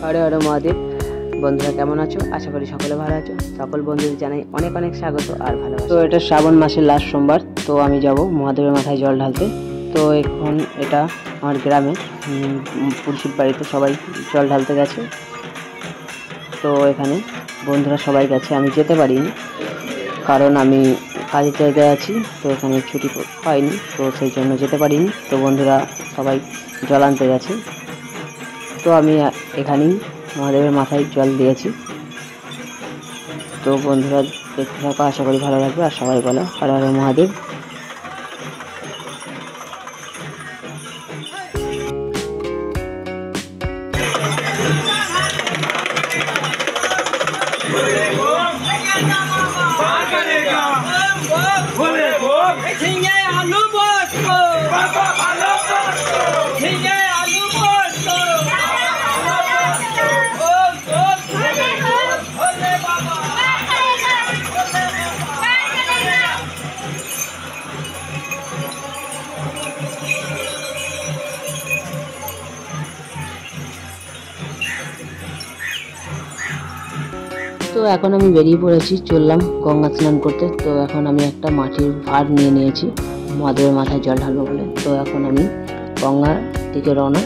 হরে হরে মহাদেব। বন্ধুরা কেমন আছো? আশা করি সকলে ভালো আছো। সকল বন্ধুদের জানাই অনেক অনেক স্বাগত আর ভালোবাসা। তো এটা শ্রাবণ মাসের লাস্ট সোমবার, তো আমি যাব মহাদেবের মাথায় জল ঢালতে। তো এখন এটা আমার গ্রামে পুরুষের বাড়িতে সবাই জল ঢালতে গেছে। তো এখানে বন্ধুরা সবাই গেছে, আমি যেতে পারিনি কারণ আমি কাজের জায়গায় আছি, তো এখানে ছুটি পাইনি, তো সেই জন্য যেতে পারিনি। তো বন্ধুরা সবাই জল আনতে গেছে, তো আমি এখানেই মহাদেবের মাথায় জল দিয়েছি। তো বন্ধুরা দেখতে থাকো, আশা করি ভালো লাগবে। আর সবাই বলো হর হর মহাদেব। তো এখন আমি বেরিয়ে পড়েছি, চললাম গঙ্গা স্নান করতে। তো এখন আমি একটা মাটির ভাঁড় নিয়ে নিয়েছি মহাদেবের মাথায় জল ঢালবো বলে। তো এখন আমি গঙ্গার দিকে রওনা।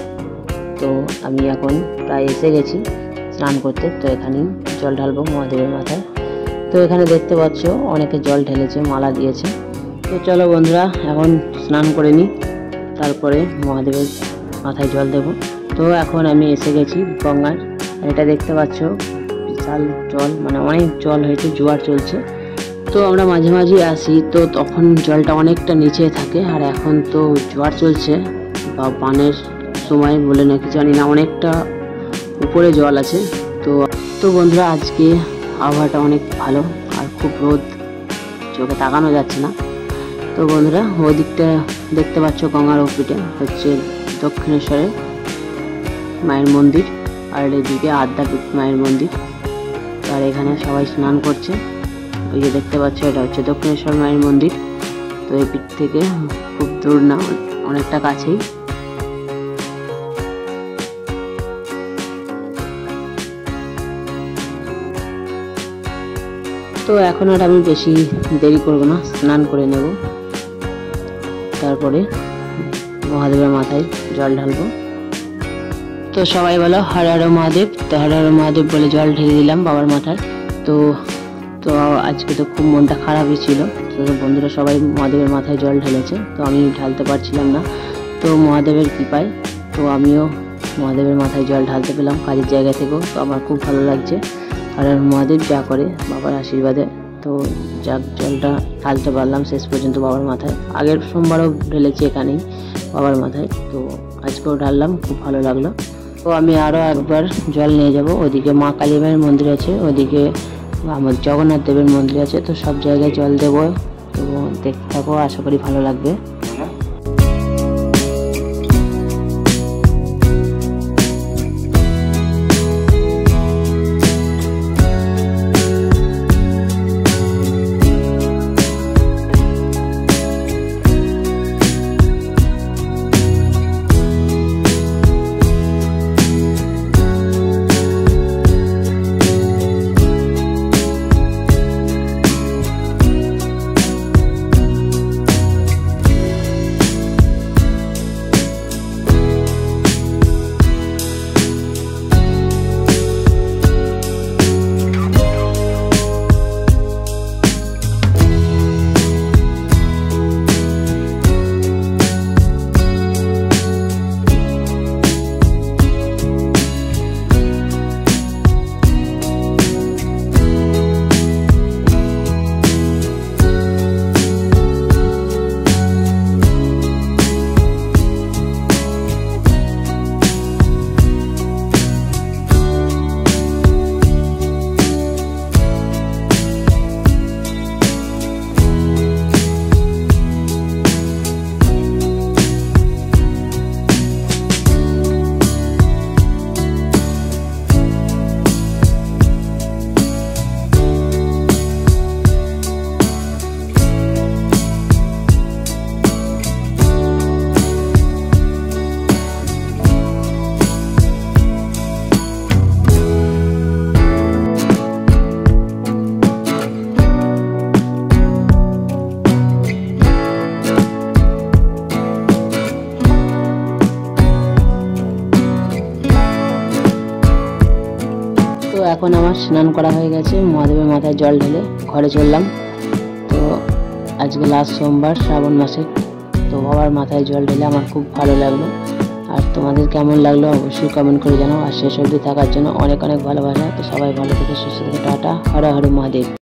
তো আমি এখন প্রায় এসে গেছি স্নান করতে। তো এখানেই জল ঢালবো মহাদেবের মাথায়। তো এখানে দেখতে পাচ্ছ অনেকে জল ঢেলেছে, মালা দিয়েছে। তো চলো বন্ধুরা এখন স্নান করে নিই, তারপরে মহাদেবের মাথায় জল দেব। তো এখন আমি এসে গেছি গঙ্গার। এটা দেখতে পাচ্ছ বিশাল জল, মানে অনেক জল হয়েছে, জোয়ার চলছে। তো আমরা মাঝে মাঝে আসি, তো তখন জলটা অনেকটা নিচে থাকে। আর এখন তো জোয়ার চলছে বা বানের সময় বলে নাকি জানি না, অনেকটা উপরে জল আছে। তো বন্ধুরা আজকে আবহাওয়াটা অনেক ভালো, আর খুব রোদ, চোখে তাকানো যাচ্ছে না। তো বন্ধুরা ওদিকটা দেখতে পাচ্ছ গঙ্গার ওপিটে হচ্ছে দক্ষিণেশ্বরের মায়ের মন্দির, আর এদিকে আদ্যাপীঠ মায়ের মন্দির। আর এখানে সবাই স্নান করছে। ওই যে দেখতে পাচ্ছ এটা হচ্ছে দক্ষিণেশ্বর মায়ের মন্দির। তো এই পিঠ থেকে খুব দূর না, অনেকটা কাছেই। তো এখন আর আমি বেশি দেরি করব না, স্নান করে নেব, তারপরে মহাদেবের মাথায় জল ঢালবো। তো সবাই বলো হর হর মহাদেব। তো হর হর মহাদেব বলে জল ঢেলে দিলাম বাবার মাথায়। তো তো আজকে তো খুব মনটা খারাপই ছিল। তো বন্ধুরা সবাই মহাদেবের মাথায় জল ঢেলেছে, তো আমি ঢালতে পারছিলাম না। তো মহাদেবের কৃপায় তো আমিও মহাদেবের মাথায় জল ঢালতে পেলাম কাজের জায়গা থেকেও। তো আমার খুব ভালো লাগছে। হর হর মহাদেব যা করে বাবার আশীর্বাদে, তো যাক জলটা ঢালতে পারলাম শেষ পর্যন্ত বাবার মাথায়। আগের সোমবারও ঢেলেছি এখানেই বাবার মাথায়, তো আজকেও ঢাললাম, খুব ভালো লাগলো। তো আমি আরও একবার জল নিয়ে যাব। ওদিকে মা কালী মায়ের মন্দির আছে, ওদিকে আমার জগন্নাথ দেবের মন্দির আছে। তো সব জায়গায় জল দেবো। তো দেখতে থাকো, আশা করি ভালো লাগবে। এখন আমার স্নান করা হয়ে গেছে, মহাদেবের মাথায় জল ঢেলে ঘরে চললাম। তো আজকে লাস্ট সোমবার শ্রাবণ মাসে, তো বাবার মাথায় জল ঢেলে আমার খুব ভালো লাগলো। আর তোমাদের কেমন লাগলো অবশ্যই কমেন্ট করে জানাও। আর শেষ অবধি থাকার জন্য অনেক অনেক ভালোবাসা। তো সবাই ভালো থেকে সুস্থ থেকে টাটা। হর হর মহাদেব।